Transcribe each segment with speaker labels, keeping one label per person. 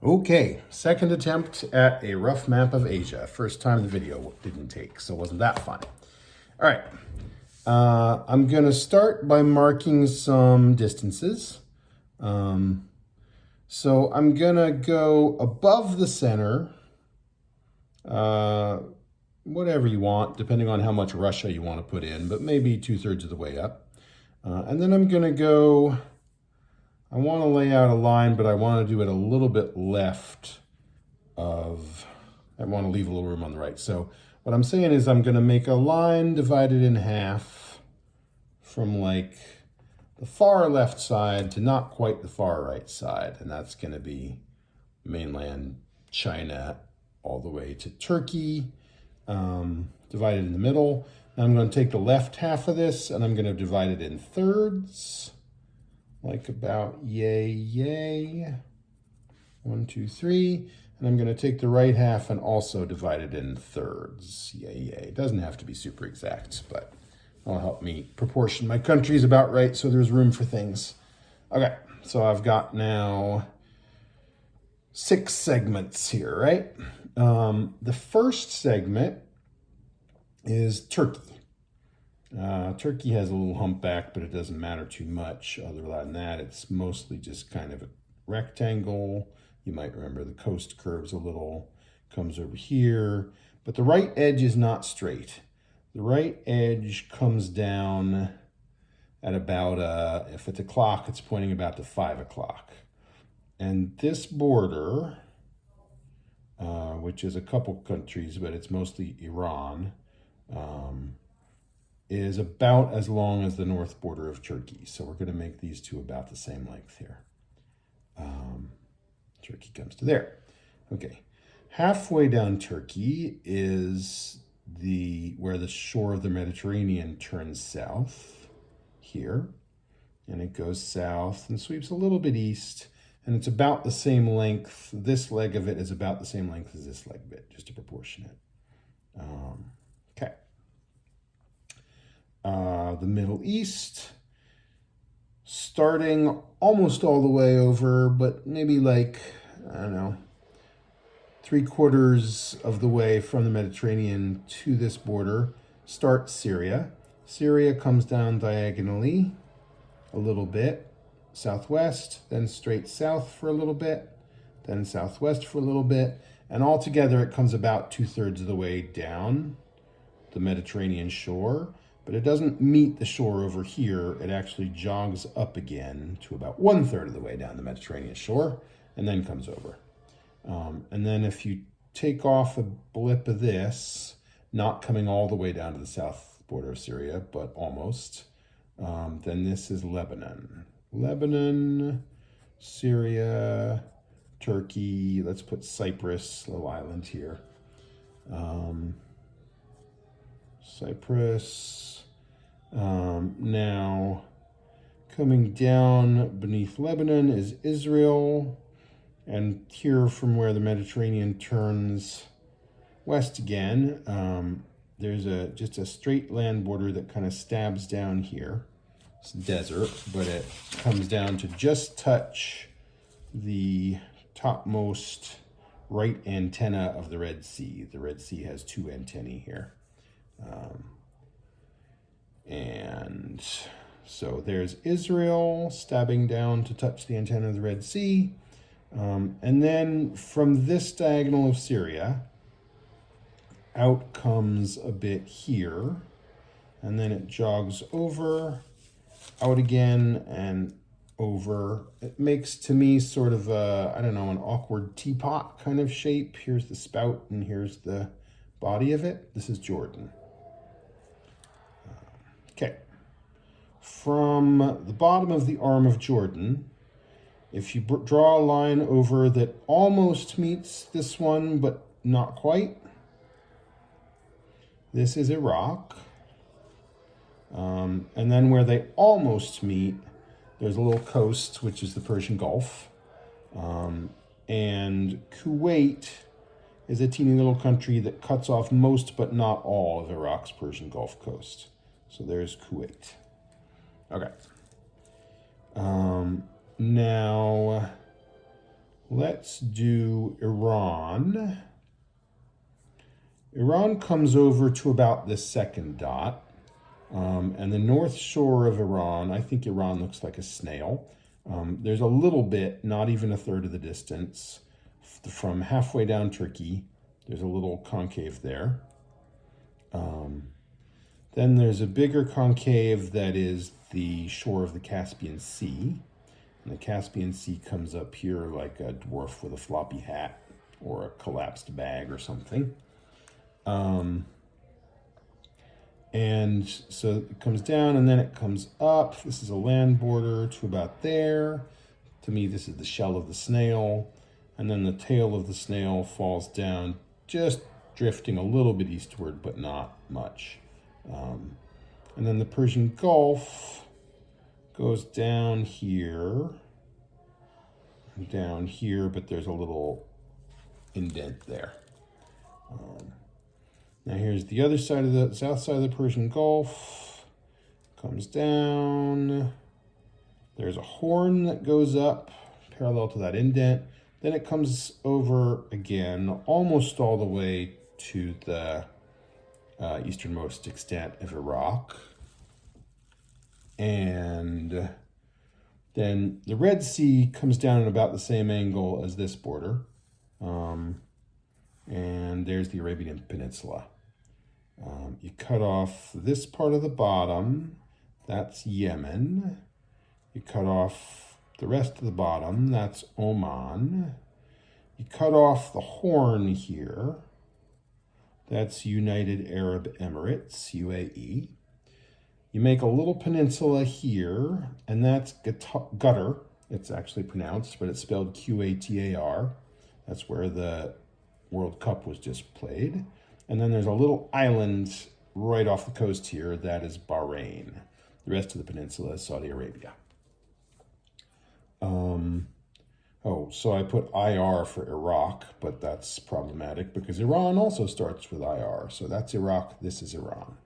Speaker 1: Okay, second attempt at a rough map of Asia. First time the video didn't take, so wasn't that fun. All right, I'm gonna start by marking some distances. So I'm gonna go above the center, whatever you want, depending on how much Russia you want to put in, but maybe 2/3 of the way up. And then I'm gonna go, I want to lay out a line, but I want to do it a little bit left of, I want to leave a little room on the right. So what I'm saying is I'm going to make a line divided in half from like the far left side to not quite the far right side. And that's going to be mainland China all the way to Turkey, divided in the middle. Now I'm going to take the left half of this and I'm going to divide it in thirds. Like about yay. 1, 2, 3. And I'm going to take the right half and also divide it in thirds. Yay. It doesn't have to be super exact, but it'll help me proportion my countries about right so there's room for things. Okay, so I've got now 6 segments here, right? The first segment is Turkey. Turkey has a little humpback, but it doesn't matter too much. Other than that, it's mostly just kind of a rectangle. You might remember the coast curves a little, comes over here, but the right edge is not straight. The right edge comes down at about, if it's a clock, it's pointing about to 5 o'clock. And this border, which is a couple countries, but it's mostly Iran, is about as long as the north border of Turkey. So we're going to make these two about the same length here. Turkey comes to there. Okay, halfway down Turkey is where the shore of the Mediterranean turns south here. And it goes south and sweeps a little bit east. And it's about the same length. This leg of it is about the same length as this leg of it, just to proportion it. Okay. The Middle East, starting almost all the way over, but maybe like, I don't know, 3/4 of the way from the Mediterranean to this border, starts Syria. Syria comes down diagonally a little bit, southwest, then straight south for a little bit, then southwest for a little bit, and altogether it comes about 2/3 of the way down the Mediterranean shore. But it doesn't meet the shore over here. It actually jogs up again to about 1/3 of the way down the Mediterranean shore and then comes over. And then if you take off a blip of this, not coming all the way down to the south border of Syria, but almost, then this is Lebanon. Lebanon, Syria, Turkey, let's put Cyprus, little island here. Cyprus. Now, coming down beneath Lebanon is Israel, and here from where the Mediterranean turns west again, there's just a straight land border that kind of stabs down here. It's desert, but it comes down to just touch the topmost right antenna of the Red Sea. The Red Sea has 2 antennae here. And so there's Israel stabbing down to touch the antenna of the Red Sea. And then from this diagonal of Syria, out comes a bit here. And then it jogs over, out again, and over. It makes, to me, sort of a, I don't know, an awkward teapot kind of shape. Here's the spout and here's the body of it. This is Jordan. Okay, from the bottom of the arm of Jordan, if you draw a line over that almost meets this one, but not quite, this is Iraq. And then where they almost meet, there's a little coast, which is the Persian Gulf. And Kuwait is a teeny little country that cuts off most but not all of Iraq's Persian Gulf coast. So there's Kuwait. Okay. Now, Let's do Iran. Iran comes over to about this second dot. And the north shore of Iran, I think Iran looks like a snail. There's a little bit, not even a third of the distance, from halfway down Turkey. There's a little concave there. Then there's a bigger concave that is the shore of the Caspian Sea. And the Caspian Sea comes up here like a dwarf with a floppy hat or a collapsed bag or something. And so it comes down and then it comes up. This is a land border to about there. To me, this is the shell of the snail. And then the tail of the snail falls down, just drifting a little bit eastward, but not much. And then the Persian Gulf goes down here, but there's a little indent there. Now here's the other side of the south side of the Persian Gulf. Comes down. There's a horn that goes up parallel to that indent. Then it comes over again, almost all the way to the easternmost extent of Iraq. And then the Red Sea comes down at about the same angle as this border. And there's the Arabian Peninsula. You cut off this part of the bottom, that's Yemen. You cut off the rest of the bottom, that's Oman. You cut off the horn here, that's United Arab Emirates, UAE. You make a little peninsula here, and that's Qatar. It's actually pronounced, but it's spelled Qatar. That's where the World Cup was just played. And then there's a little island right off the coast here that is Bahrain. The rest of the peninsula is Saudi Arabia. So I put IR for Iraq, but that's problematic because Iran also starts with IR. So that's Iraq, this is Iran.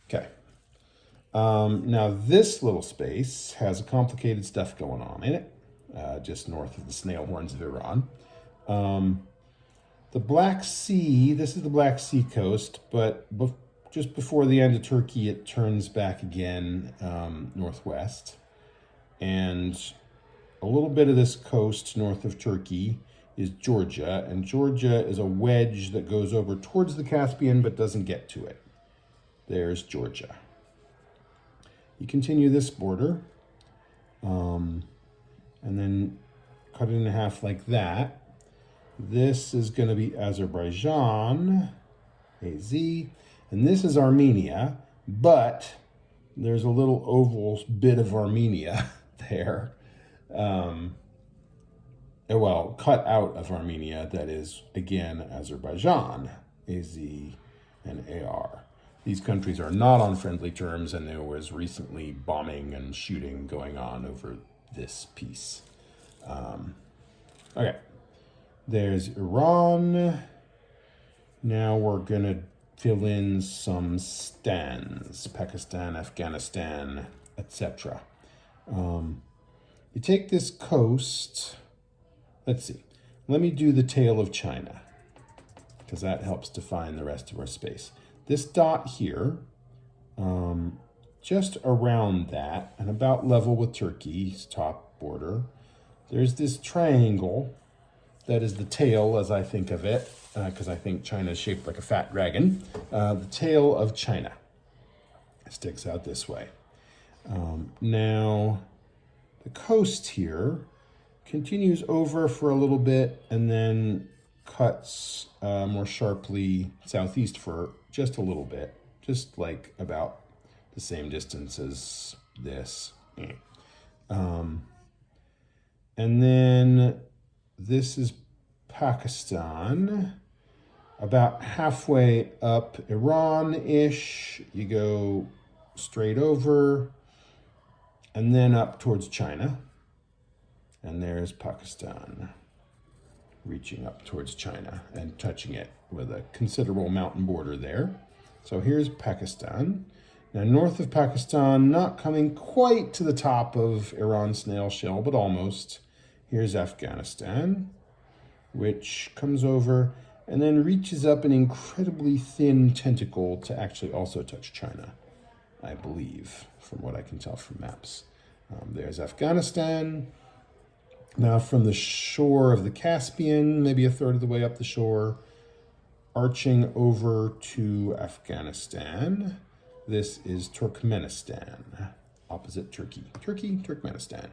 Speaker 1: Okay. Now this little space has complicated stuff going on in it, just north of the snail horns of Iran. The Black Sea, this is the Black Sea coast, but just before the end of Turkey, it turns back again northwest. And a little bit of this coast north of Turkey is Georgia, and Georgia is a wedge that goes over towards the Caspian but doesn't get to it. There's Georgia. You continue this border, and then cut it in half like that. This is going to be Azerbaijan, AZ, and this is Armenia, but there's a little oval bit of Armenia there. Well, cut out of Armenia, that is, again, Azerbaijan, AZ and AR. These countries are not on friendly terms, and there was recently bombing and shooting going on over this piece. Okay. There's Iran. Now we're going to fill in some stands, Pakistan, Afghanistan, etc. You take this coast, let's see, let me do the tail of China, because that helps define the rest of our space. This dot here, just around that, and about level with Turkey's top border, there's this triangle that is the tail, as I think of it, because I think China is shaped like a fat dragon. The tail of China. It sticks out this way. Now, the coast here continues over for a little bit and then cuts more sharply southeast for just a little bit, just like about the same distance as this. And then this is Pakistan, about halfway up Iran-ish. You go straight over and then up towards China. And there's Pakistan, reaching up towards China and touching it with a considerable mountain border there. So here's Pakistan. Now north of Pakistan, not coming quite to the top of Iran's snail shell, but almost, Here's Afghanistan, which comes over and then reaches up an incredibly thin tentacle to actually also touch China, I believe, from what I can tell from maps. There's Afghanistan. Now from the shore of the Caspian, maybe a third of the way up the shore, arching over to Afghanistan, this is Turkmenistan, opposite Turkey. Turkmenistan.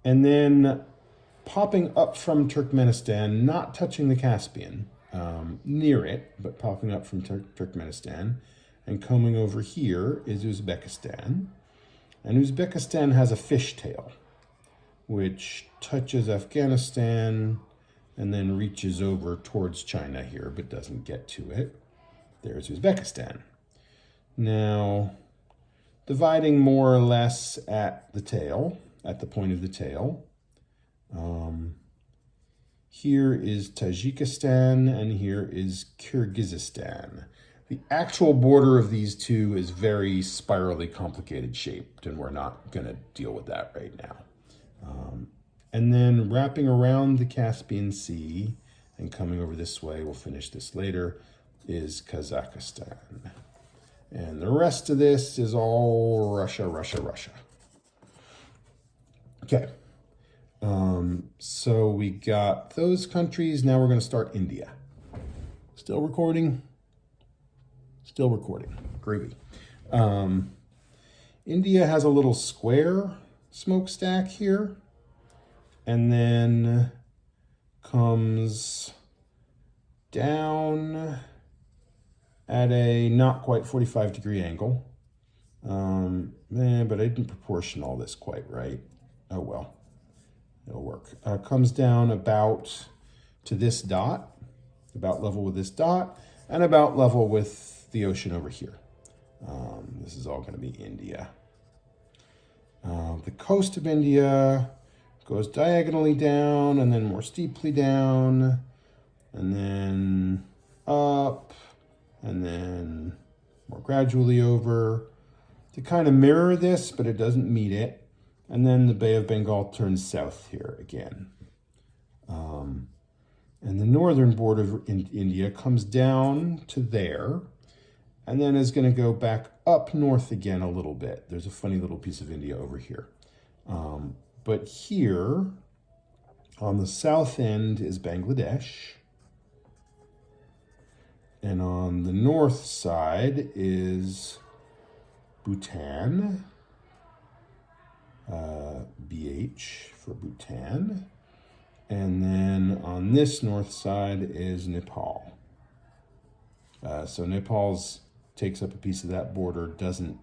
Speaker 1: And then popping up from Turkmenistan, not touching the Caspian, near it, but popping up from Turkmenistan, and coming over here is Uzbekistan. And Uzbekistan has a fishtail, which touches Afghanistan and then reaches over towards China here, but doesn't get to it. There's Uzbekistan. Now, dividing more or less at the tail, at the point of the tail. Here is Tajikistan, and here is Kyrgyzstan. The actual border of these two is very spirally complicated shaped, and we're not going to deal with that right now. And then wrapping around the Caspian Sea and coming over this way, we'll finish this later, is Kazakhstan. And the rest of this is all Russia. Okay. So we got those countries. Now we're going to start India. Still recording? Still recording. Groovy. India has a little square smokestack here, and then comes down at a not quite 45-degree angle. But I didn't proportion all this quite right. Oh well, it'll work. Comes down about to this dot, about level with this dot, and about level with the ocean over here. This is all going to be India. The coast of India goes diagonally down and then more steeply down, and then up, and then more gradually over to kind of mirror this, but it doesn't meet it. And then the Bay of Bengal turns south here again. And the northern border of India comes down to there, and then is going to go back up north again a little bit. There's a funny little piece of India over here. But here, on the south end is Bangladesh. And on the north side is Bhutan. BH for Bhutan. And then on this north side is Nepal. So Nepal's takes up a piece of that border, doesn't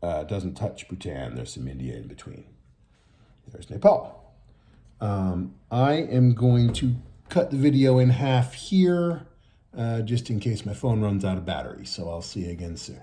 Speaker 1: touch Bhutan. There's some India in between. There's Nepal. I am going to cut the video in half here, just in case my phone runs out of battery. So I'll see you again soon.